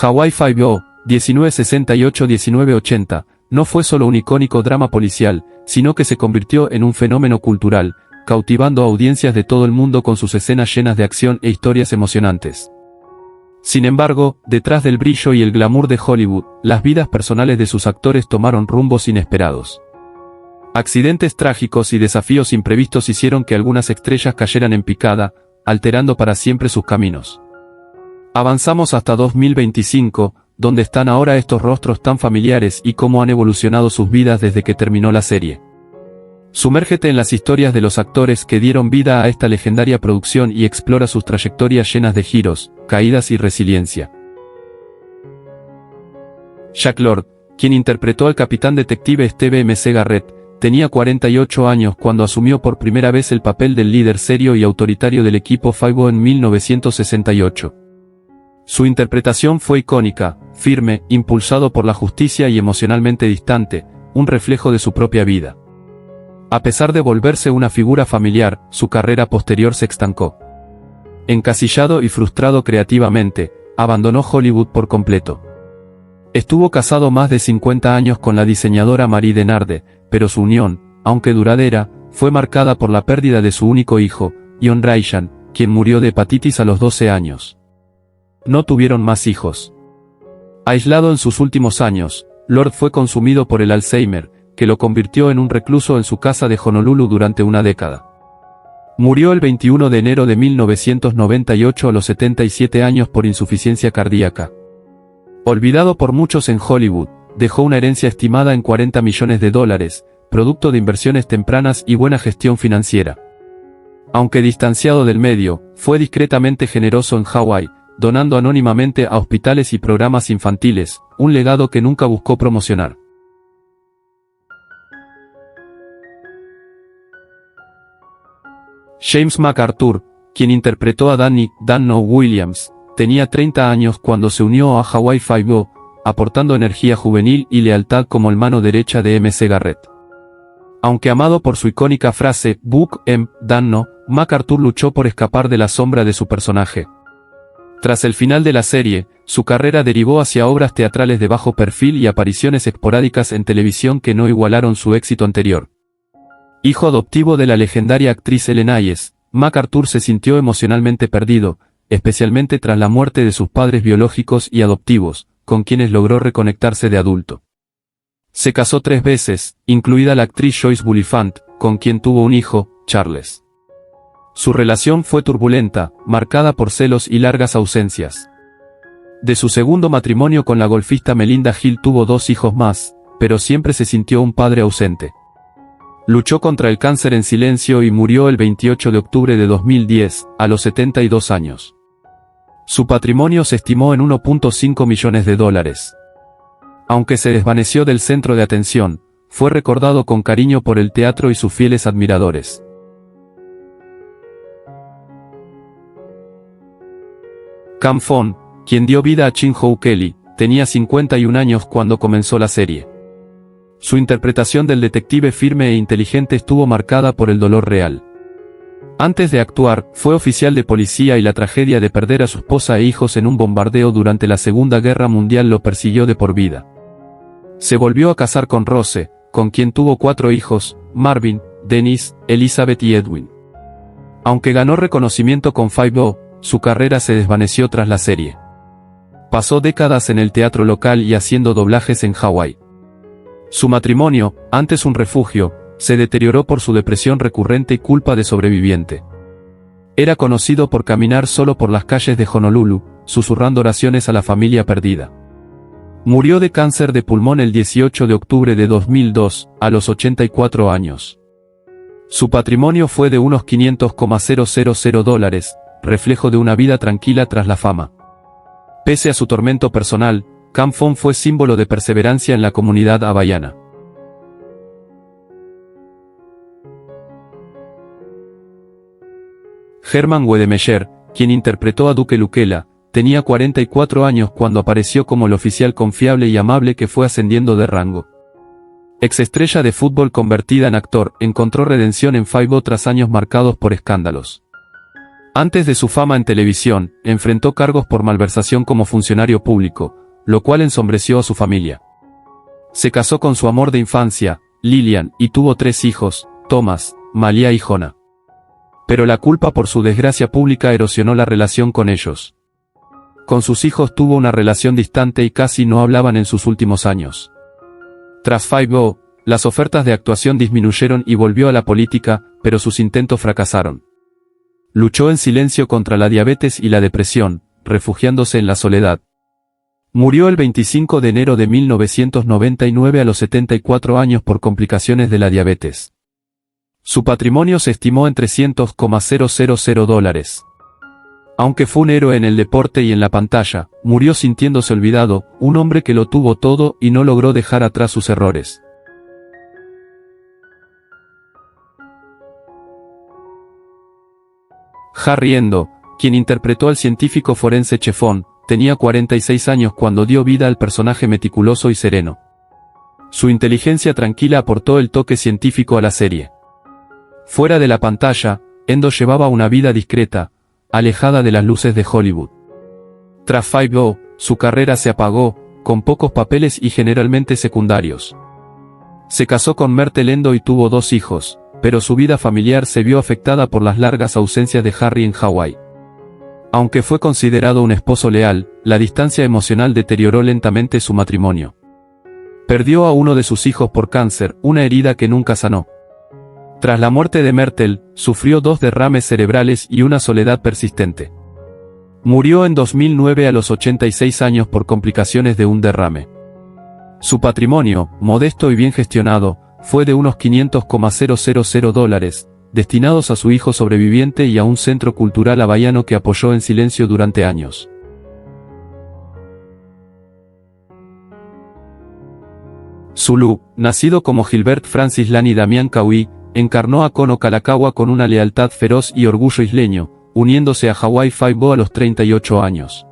Hawaii Five-O, 1968-1980, no fue solo un icónico drama policial, sino que se convirtió en un fenómeno cultural, cautivando a audiencias de todo el mundo con sus escenas llenas de acción e historias emocionantes. Sin embargo, detrás del brillo y el glamour de Hollywood, las vidas personales de sus actores tomaron rumbos inesperados. Accidentes trágicos y desafíos imprevistos hicieron que algunas estrellas cayeran en picada, alterando para siempre sus caminos. Avanzamos hasta 2025, donde están ahora estos rostros tan familiares y cómo han evolucionado sus vidas desde que terminó la serie. Sumérgete en las historias de los actores que dieron vida a esta legendaria producción y explora sus trayectorias llenas de giros, caídas y resiliencia. Jack Lord, quien interpretó al capitán detective Steve M.C. Garrett, tenía 48 años cuando asumió por primera vez el papel del líder serio y autoritario del equipo Five-O en 1968. Su interpretación fue icónica, firme, impulsado por la justicia y emocionalmente distante, un reflejo de su propia vida. A pesar de volverse una figura familiar, su carrera posterior se estancó. Encasillado y frustrado creativamente, abandonó Hollywood por completo. Estuvo casado más de 50 años con la diseñadora Marie Denarde, pero su unión, aunque duradera, fue marcada por la pérdida de su único hijo, Ian Rayan, quien murió de hepatitis a los 12 años. No tuvieron más hijos. Aislado en sus últimos años, Lord fue consumido por el Alzheimer, que lo convirtió en un recluso en su casa de Honolulu durante una década. Murió el 21 de enero de 1998 a los 77 años por insuficiencia cardíaca. Olvidado por muchos en Hollywood, dejó una herencia estimada en $40 millones, producto de inversiones tempranas y buena gestión financiera. Aunque distanciado del medio, fue discretamente generoso en Hawái, donando anónimamente a hospitales y programas infantiles, un legado que nunca buscó promocionar. James McArthur, quien interpretó a Danny "Danno" Williams, tenía 30 años cuando se unió a Hawaii Five-O, aportando energía juvenil y lealtad como el mano derecha de M.C. Garrett. Aunque amado por su icónica frase "Book em, Danno", McArthur luchó por escapar de la sombra de su personaje. Tras el final de la serie, su carrera derivó hacia obras teatrales de bajo perfil y apariciones esporádicas en televisión que no igualaron su éxito anterior. Hijo adoptivo de la legendaria actriz Ellen Hayes, McArthur se sintió emocionalmente perdido, especialmente tras la muerte de sus padres biológicos y adoptivos, con quienes logró reconectarse de adulto. Se casó 3 veces, incluida la actriz Joyce Bulifant, con quien tuvo un hijo, Charles. Su relación fue turbulenta, marcada por celos y largas ausencias. De su segundo matrimonio con la golfista Melinda Hill tuvo 2 hijos más, pero siempre se sintió un padre ausente. Luchó contra el cáncer en silencio y murió el 28 de octubre de 2010, a los 72 años. Su patrimonio se estimó en $1.5 millones. Aunque se desvaneció del centro de atención, fue recordado con cariño por el teatro y sus fieles admiradores. Cam Phong, quien dio vida a Chin-Ho Kelly, tenía 51 años cuando comenzó la serie. Su interpretación del detective firme e inteligente estuvo marcada por el dolor real. Antes de actuar, fue oficial de policía y la tragedia de perder a su esposa e hijos en un bombardeo durante la Segunda Guerra Mundial lo persiguió de por vida. Se volvió a casar con Rose, con quien tuvo 4 hijos, Marvin, Dennis, Elizabeth y Edwin. Aunque ganó reconocimiento con Five-O, su carrera se desvaneció tras la serie. Pasó décadas en el teatro local y haciendo doblajes en Hawái. Su matrimonio, antes un refugio, se deterioró por su depresión recurrente y culpa de sobreviviente. Era conocido por caminar solo por las calles de Honolulu, susurrando oraciones a la familia perdida. Murió de cáncer de pulmón el 18 de octubre de 2002, a los 84 años. Su patrimonio fue de unos $500,000, reflejo de una vida tranquila tras la fama. Pese a su tormento personal, Cam Phong fue símbolo de perseverancia en la comunidad hawaiana. Herman Wedemeyer, quien interpretó a Duke Lukela, tenía 44 años cuando apareció como el oficial confiable y amable que fue ascendiendo de rango. Exestrella de fútbol convertida en actor, encontró redención en Five-O tras años marcados por escándalos. Antes de su fama en televisión, enfrentó cargos por malversación como funcionario público, lo cual ensombreció a su familia. Se casó con su amor de infancia, Lillian, y tuvo 3 hijos, Thomas, Malia y Jonah. Pero la culpa por su desgracia pública erosionó la relación con ellos. Con sus hijos tuvo una relación distante y casi no hablaban en sus últimos años. Tras 5O, las ofertas de actuación disminuyeron y volvió a la política, pero sus intentos fracasaron. Luchó en silencio contra la diabetes y la depresión, refugiándose en la soledad. Murió el 25 de enero de 1999 a los 74 años por complicaciones de la diabetes. Su patrimonio se estimó en $300,000. Aunque fue un héroe en el deporte y en la pantalla, murió sintiéndose olvidado, un hombre que lo tuvo todo y no logró dejar atrás sus errores. Harry Endo, quien interpretó al científico forense Chefón, tenía 46 años cuando dio vida al personaje meticuloso y sereno. Su inteligencia tranquila aportó el toque científico a la serie. Fuera de la pantalla, Endo llevaba una vida discreta, alejada de las luces de Hollywood. Tras 5O, su carrera se apagó, con pocos papeles y generalmente secundarios. Se casó con Myrtle Endo y tuvo 2 hijos, pero su vida familiar se vio afectada por las largas ausencias de Harry en Hawái. Aunque fue considerado un esposo leal, la distancia emocional deterioró lentamente su matrimonio. Perdió a uno de sus hijos por cáncer, una herida que nunca sanó. Tras la muerte de Myrtle, sufrió 2 derrames cerebrales y una soledad persistente. Murió en 2009 a los 86 años por complicaciones de un derrame. Su patrimonio, modesto y bien gestionado, fue de unos $500,000, destinados a su hijo sobreviviente y a un centro cultural hawaiano que apoyó en silencio durante años. Sulu, nacido como Gilbert Francis Lani Damian Kauai, encarnó a Kono Kalakaua con una lealtad feroz y orgullo isleño, uniéndose a Hawaii 5O a los 38 años.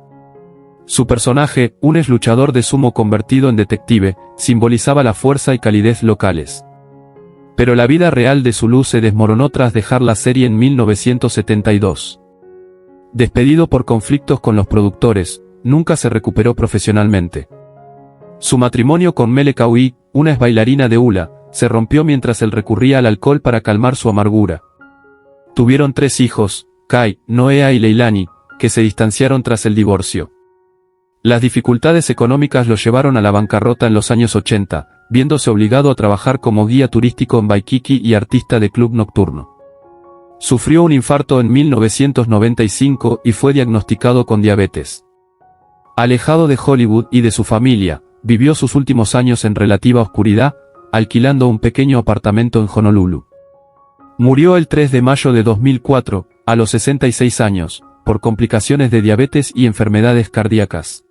Su personaje, un ex luchador de sumo convertido en detective, simbolizaba la fuerza y calidez locales. Pero la vida real de Sulu se desmoronó tras dejar la serie en 1972. Despedido por conflictos con los productores, nunca se recuperó profesionalmente. Su matrimonio con Mele Kauai, una ex bailarina de hula, se rompió mientras él recurría al alcohol para calmar su amargura. Tuvieron 3 hijos, Kai, Noea y Leilani, que se distanciaron tras el divorcio. Las dificultades económicas lo llevaron a la bancarrota en los años 80, viéndose obligado a trabajar como guía turístico en Waikiki y artista de club nocturno. Sufrió un infarto en 1995 y fue diagnosticado con diabetes. Alejado de Hollywood y de su familia, vivió sus últimos años en relativa oscuridad, alquilando un pequeño apartamento en Honolulu. Murió el 3 de mayo de 2004, a los 66 años, por complicaciones de diabetes y enfermedades cardíacas.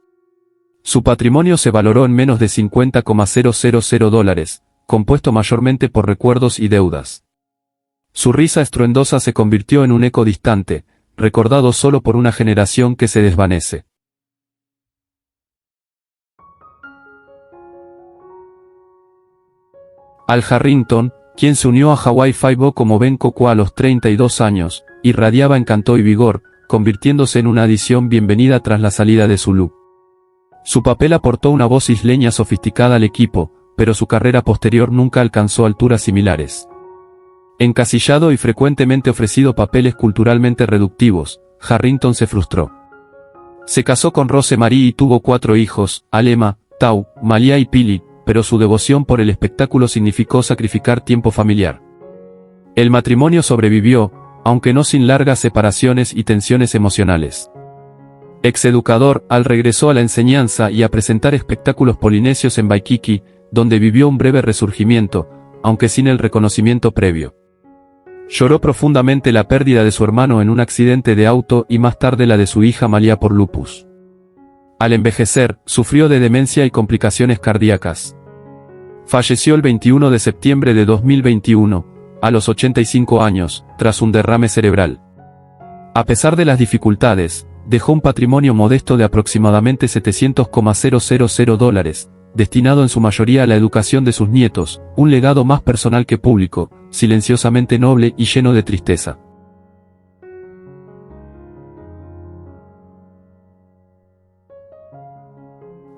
Su patrimonio se valoró en menos de $50,000, compuesto mayormente por recuerdos y deudas. Su risa estruendosa se convirtió en un eco distante, recordado solo por una generación que se desvanece. Al Harrington, quien se unió a Hawaii 5O como Ben Kokua a los 32 años, irradiaba encanto y vigor, convirtiéndose en una adición bienvenida tras la salida de Sulu. Su papel aportó una voz isleña sofisticada al equipo, pero su carrera posterior nunca alcanzó alturas similares. Encasillado y frecuentemente ofrecido papeles culturalmente reductivos, Harrington se frustró. Se casó con Rose Marie y tuvo 4 hijos, Alema, Tau, Malia y Pili, pero su devoción por el espectáculo significó sacrificar tiempo familiar. El matrimonio sobrevivió, aunque no sin largas separaciones y tensiones emocionales. Exeducador, Al regresó a la enseñanza y a presentar espectáculos polinesios en Waikiki, donde vivió un breve resurgimiento, aunque sin el reconocimiento previo. Lloró profundamente la pérdida de su hermano en un accidente de auto y más tarde la de su hija Malia por lupus. Al envejecer, sufrió de demencia y complicaciones cardíacas. Falleció el 21 de septiembre de 2021, a los 85 años, tras un derrame cerebral. A pesar de las dificultades, dejó un patrimonio modesto de aproximadamente $700,000, destinado en su mayoría a la educación de sus nietos, un legado más personal que público, silenciosamente noble y lleno de tristeza.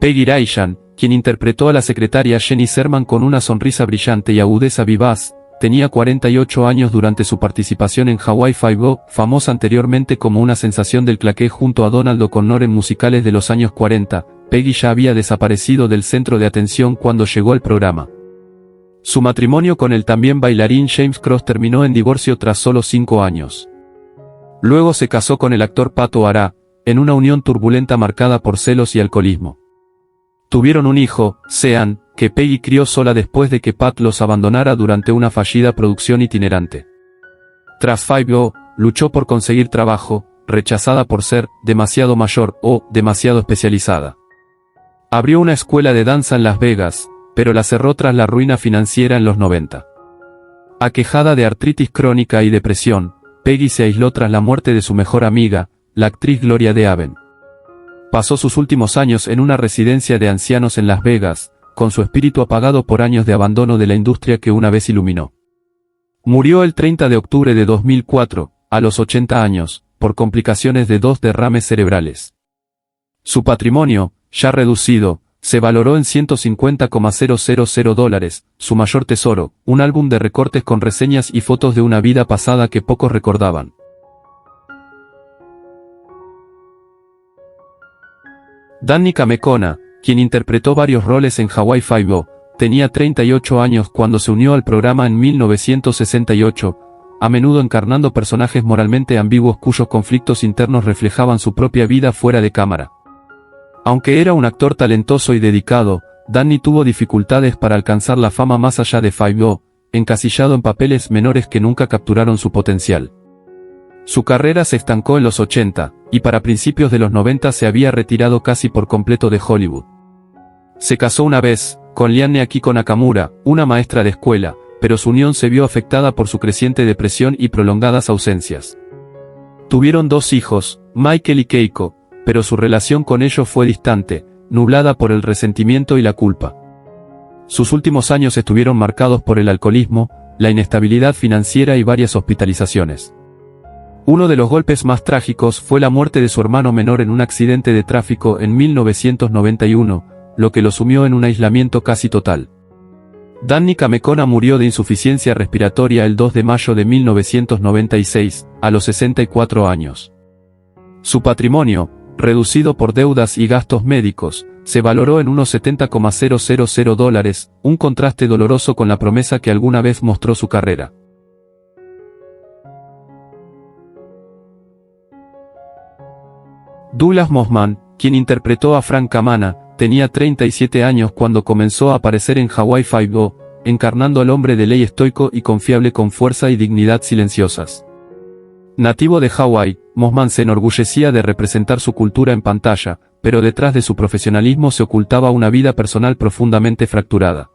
Peggy Ryan, quien interpretó a la secretaria Jenny Sherman con una sonrisa brillante y agudeza vivaz, tenía 48 años durante su participación en Hawaii Five-O, famosa anteriormente como una sensación del claqué junto a Donald O'Connor en musicales de los años 40. Peggy ya había desaparecido del centro de atención cuando llegó al programa. Su matrimonio con el también bailarín James Cross terminó en divorcio tras solo 5 años. Luego se casó con el actor Pat O'Hara, en una unión turbulenta marcada por celos y alcoholismo. Tuvieron un hijo, Sean, que Peggy crió sola después de que Pat los abandonara durante una fallida producción itinerante. Tras Five-O, luchó por conseguir trabajo, rechazada por ser demasiado mayor o demasiado especializada. Abrió una escuela de danza en Las Vegas, pero la cerró tras la ruina financiera en los 90. Aquejada de artritis crónica y depresión, Peggy se aisló tras la muerte de su mejor amiga, la actriz Gloria DeHaven. Pasó sus últimos años en una residencia de ancianos en Las Vegas, con su espíritu apagado por años de abandono de la industria que una vez iluminó. Murió el 30 de octubre de 2004, a los 80 años, por complicaciones de 2 derrames cerebrales. Su patrimonio, ya reducido, se valoró en $150,000, su mayor tesoro, un álbum de recortes con reseñas y fotos de una vida pasada que pocos recordaban. Danny Kamekona, quien interpretó varios roles en Hawaii Five-O, tenía 38 años cuando se unió al programa en 1968, a menudo encarnando personajes moralmente ambiguos cuyos conflictos internos reflejaban su propia vida fuera de cámara. Aunque era un actor talentoso y dedicado, Danny tuvo dificultades para alcanzar la fama más allá de Five-O, encasillado en papeles menores que nunca capturaron su potencial. Su carrera se estancó en los 80, y para principios de los 90 se había retirado casi por completo de Hollywood. Se casó una vez, con Liane Akiko Nakamura, una maestra de escuela, pero su unión se vio afectada por su creciente depresión y prolongadas ausencias. Tuvieron 2 hijos, Michael y Keiko, pero su relación con ellos fue distante, nublada por el resentimiento y la culpa. Sus últimos años estuvieron marcados por el alcoholismo, la inestabilidad financiera y varias hospitalizaciones. Uno de los golpes más trágicos fue la muerte de su hermano menor en un accidente de tráfico en 1991, lo que lo sumió en un aislamiento casi total. Danny Kamekona murió de insuficiencia respiratoria el 2 de mayo de 1996, a los 64 años. Su patrimonio, reducido por deudas y gastos médicos, se valoró en unos $70,000, un contraste doloroso con la promesa que alguna vez mostró su carrera. Douglas Mossman, quien interpretó a Frank Kamana, tenía 37 años cuando comenzó a aparecer en Hawaii Five-O, encarnando al hombre de ley estoico y confiable con fuerza y dignidad silenciosas. Nativo de Hawái, Mossman se enorgullecía de representar su cultura en pantalla, pero detrás de su profesionalismo se ocultaba una vida personal profundamente fracturada.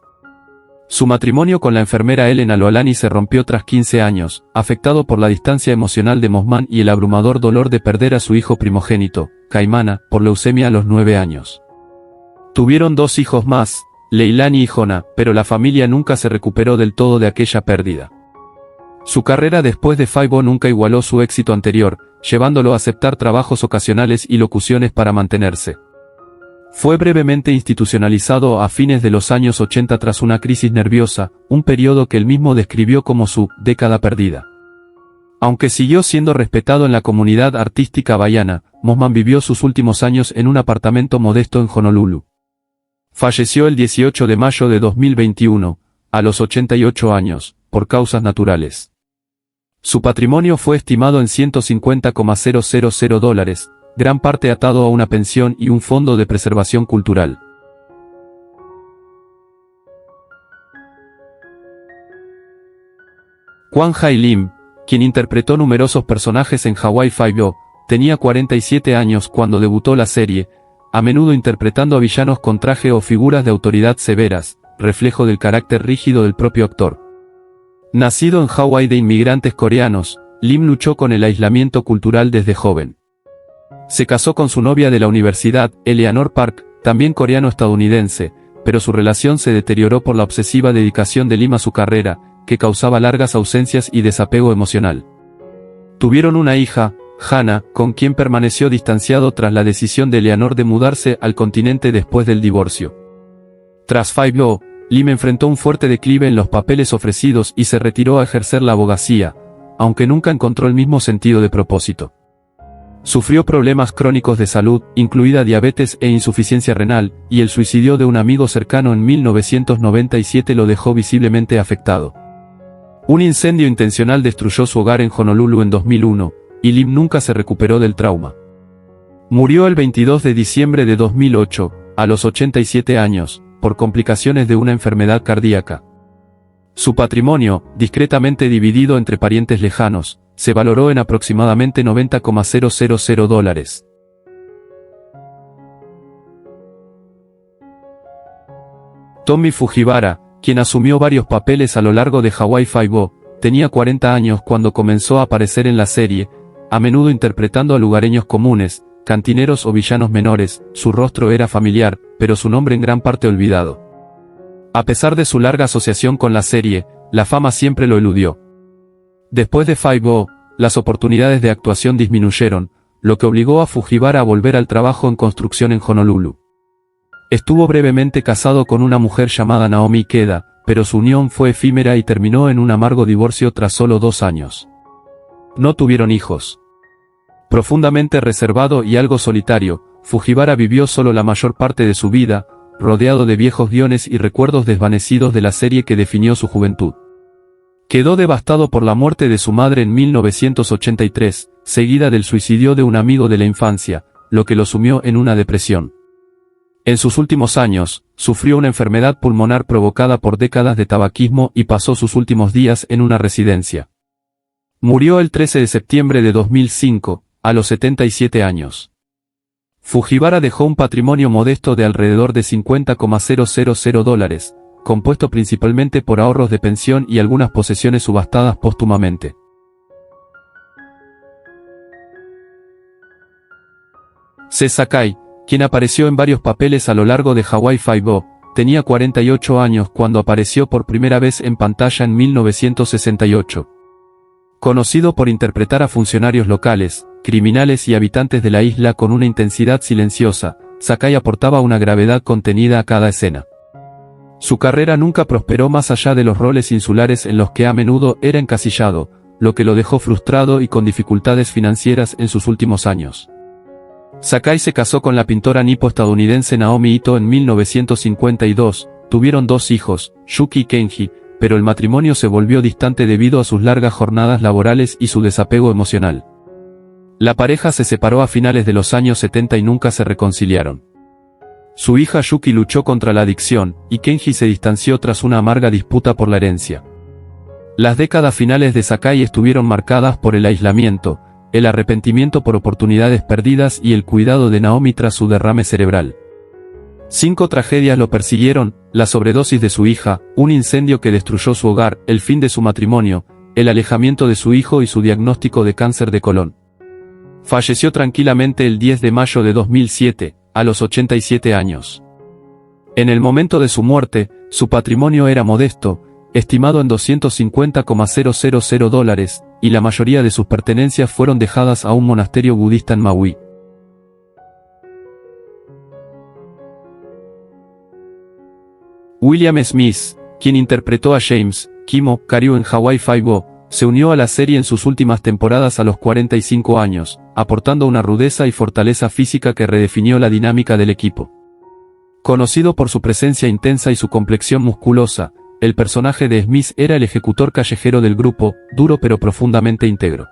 Su matrimonio con la enfermera Elena Loalani se rompió tras 15 años, afectado por la distancia emocional de Mossman y el abrumador dolor de perder a su hijo primogénito, Kaimana, por leucemia a los 9 años. Tuvieron 2 hijos más, Leilani y Jona, pero la familia nunca se recuperó del todo de aquella pérdida. Su carrera después de Five-O nunca igualó su éxito anterior, llevándolo a aceptar trabajos ocasionales y locuciones para mantenerse. Fue brevemente institucionalizado a fines de los años 80 tras una crisis nerviosa, un periodo que él mismo describió como su década perdida. Aunque siguió siendo respetado en la comunidad artística hawaiana, Mossman vivió sus últimos años en un apartamento modesto en Honolulu. Falleció el 18 de mayo de 2021, a los 88 años, por causas naturales. Su patrimonio fue estimado en $150,000, gran parte atado a una pensión y un fondo de preservación cultural. Kwang Hai Lim, quien interpretó numerosos personajes en Hawaii Five-O, tenía 47 años cuando debutó la serie, a menudo interpretando a villanos con traje o figuras de autoridad severas, reflejo del carácter rígido del propio actor. Nacido en Hawái de inmigrantes coreanos, Lim luchó con el aislamiento cultural desde joven. Se casó con su novia de la universidad, Eleanor Park, también coreano-estadounidense, pero su relación se deterioró por la obsesiva dedicación de Lim a su carrera, que causaba largas ausencias y desapego emocional. Tuvieron una hija, Hannah, con quien permaneció distanciado tras la decisión de Eleanor de mudarse al continente después del divorcio. Tras Five O, Lim enfrentó un fuerte declive en los papeles ofrecidos y se retiró a ejercer la abogacía, aunque nunca encontró el mismo sentido de propósito. Sufrió problemas crónicos de salud, incluida diabetes e insuficiencia renal, y el suicidio de un amigo cercano en 1997 lo dejó visiblemente afectado. Un incendio intencional destruyó su hogar en Honolulu en 2001, y Lim nunca se recuperó del trauma. Murió el 22 de diciembre de 2008, a los 87 años, por complicaciones de una enfermedad cardíaca. Su patrimonio, discretamente dividido entre parientes lejanos, se valoró en aproximadamente $90,000. Tommy Fujiwara, quien asumió varios papeles a lo largo de Hawaii Five-O, tenía 40 años cuando comenzó a aparecer en la serie, a menudo interpretando a lugareños comunes, cantineros o villanos menores. Su rostro era familiar, pero su nombre en gran parte olvidado. A pesar de su larga asociación con la serie, la fama siempre lo eludió. Después de Five-O, las oportunidades de actuación disminuyeron, lo que obligó a Fujiwara a volver al trabajo en construcción en Honolulu. Estuvo brevemente casado con una mujer llamada Naomi Ikeda, pero su unión fue efímera y terminó en un amargo divorcio tras solo 2 años. No tuvieron hijos. Profundamente reservado y algo solitario, Fujiwara vivió solo la mayor parte de su vida, rodeado de viejos guiones y recuerdos desvanecidos de la serie que definió su juventud. Quedó devastado por la muerte de su madre en 1983, seguida del suicidio de un amigo de la infancia, lo que lo sumió en una depresión. En sus últimos años, sufrió una enfermedad pulmonar provocada por décadas de tabaquismo y pasó sus últimos días en una residencia. Murió el 13 de septiembre de 2005, a los 77 años. Fujiwara dejó un patrimonio modesto de alrededor de $50,000, compuesto principalmente por ahorros de pensión y algunas posesiones subastadas póstumamente. Seo Sakai, quien apareció en varios papeles a lo largo de Hawaii Five-O, tenía 48 años cuando apareció por primera vez en pantalla en 1968. Conocido por interpretar a funcionarios locales, criminales y habitantes de la isla con una intensidad silenciosa, Sakai aportaba una gravedad contenida a cada escena. Su carrera nunca prosperó más allá de los roles insulares en los que a menudo era encasillado, lo que lo dejó frustrado y con dificultades financieras en sus últimos años. Sakai se casó con la pintora nipo-estadounidense Naomi Ito en 1952, tuvieron 2 hijos, Yuki y Kenji, pero el matrimonio se volvió distante debido a sus largas jornadas laborales y su desapego emocional. La pareja se separó a finales de los años 70 y nunca se reconciliaron. Su hija Yuki luchó contra la adicción, y Kenji se distanció tras una amarga disputa por la herencia. Las décadas finales de Sakai estuvieron marcadas por el aislamiento, el arrepentimiento por oportunidades perdidas y el cuidado de Naomi tras su derrame cerebral. 5 tragedias lo persiguieron: la sobredosis de su hija, un incendio que destruyó su hogar, el fin de su matrimonio, el alejamiento de su hijo y su diagnóstico de cáncer de colon. Falleció tranquilamente el 10 de mayo de 2007, a los 87 años. En el momento de su muerte, su patrimonio era modesto, estimado en $250,000, y la mayoría de sus pertenencias fueron dejadas a un monasterio budista en Maui. William Smith, quien interpretó a James Kimo Karyu en Hawaii Five-O, se unió a la serie en sus últimas temporadas a los 45 años, aportando una rudeza y fortaleza física que redefinió la dinámica del equipo. Conocido por su presencia intensa y su complexión musculosa, el personaje de Smith era el ejecutor callejero del grupo, duro pero profundamente íntegro.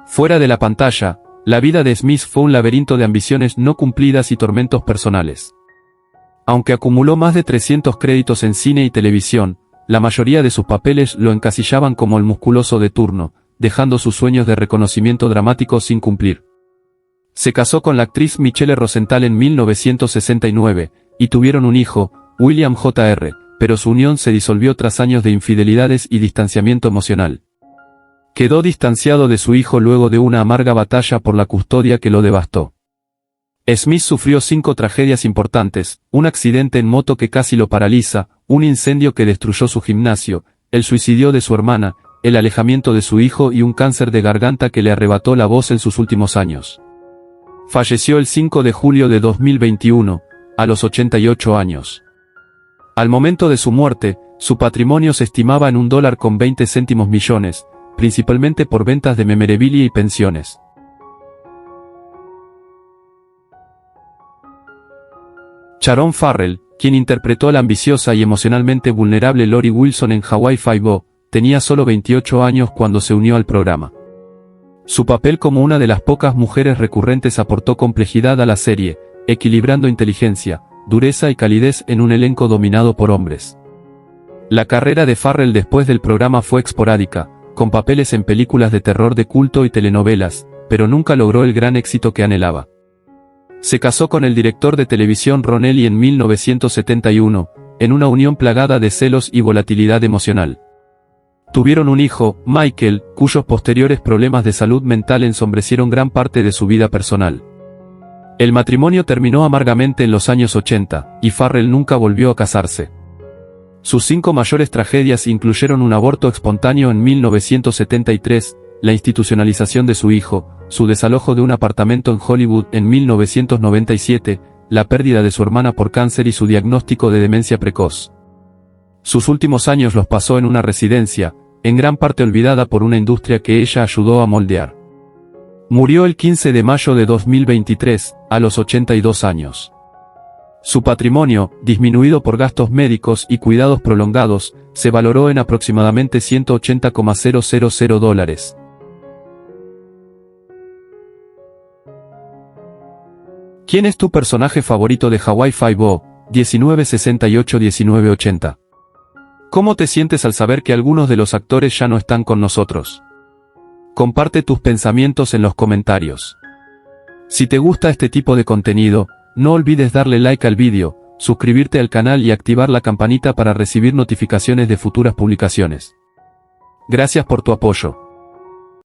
Fuera de la pantalla, la vida de Smith fue un laberinto de ambiciones no cumplidas y tormentos personales. Aunque acumuló más de 300 créditos en cine y televisión, la mayoría de sus papeles lo encasillaban como el musculoso de turno, dejando sus sueños de reconocimiento dramático sin cumplir. Se casó con la actriz Michelle Rosenthal en 1969, y tuvieron un hijo, William Jr., pero su unión se disolvió tras años de infidelidades y distanciamiento emocional. Quedó distanciado de su hijo luego de una amarga batalla por la custodia que lo devastó. Smith sufrió 5 tragedias importantes: un accidente en moto que casi lo paraliza, un incendio que destruyó su gimnasio, el suicidio de su hermana, el alejamiento de su hijo y un cáncer de garganta que le arrebató la voz en sus últimos años. Falleció el 5 de julio de 2021, a los 88 años. Al momento de su muerte, su patrimonio se estimaba en $1,20 millones, principalmente por ventas de memorabilia y pensiones. Sharon Farrell, quien interpretó a la ambiciosa y emocionalmente vulnerable Lori Wilson en Hawaii Five-O, tenía solo 28 años cuando se unió al programa. Su papel como una de las pocas mujeres recurrentes aportó complejidad a la serie, equilibrando inteligencia, dureza y calidez en un elenco dominado por hombres. La carrera de Farrell después del programa fue esporádica, con papeles en películas de terror de culto y telenovelas, pero nunca logró el gran éxito que anhelaba. Se casó con el director de televisión Ron Ely en 1971, en una unión plagada de celos y volatilidad emocional. Tuvieron un hijo, Michael, cuyos posteriores problemas de salud mental ensombrecieron gran parte de su vida personal. El matrimonio terminó amargamente en los años 80, y Farrell nunca volvió a casarse. Sus 5 mayores tragedias incluyeron un aborto espontáneo en 1973, la institucionalización de su hijo, su desalojo de un apartamento en Hollywood en 1997, la pérdida de su hermana por cáncer y su diagnóstico de demencia precoz. Sus últimos años los pasó en una residencia, en gran parte olvidada por una industria que ella ayudó a moldear. Murió el 15 de mayo de 2023, a los 82 años. Su patrimonio, disminuido por gastos médicos y cuidados prolongados, se valoró en aproximadamente $180,000. ¿Quién es tu personaje favorito de Hawaii Five-O? 1968-1980. ¿Cómo te sientes al saber que algunos de los actores ya no están con nosotros? Comparte tus pensamientos en los comentarios. Si te gusta este tipo de contenido, no olvides darle like al vídeo, suscribirte al canal y activar la campanita para recibir notificaciones de futuras publicaciones. Gracias por tu apoyo.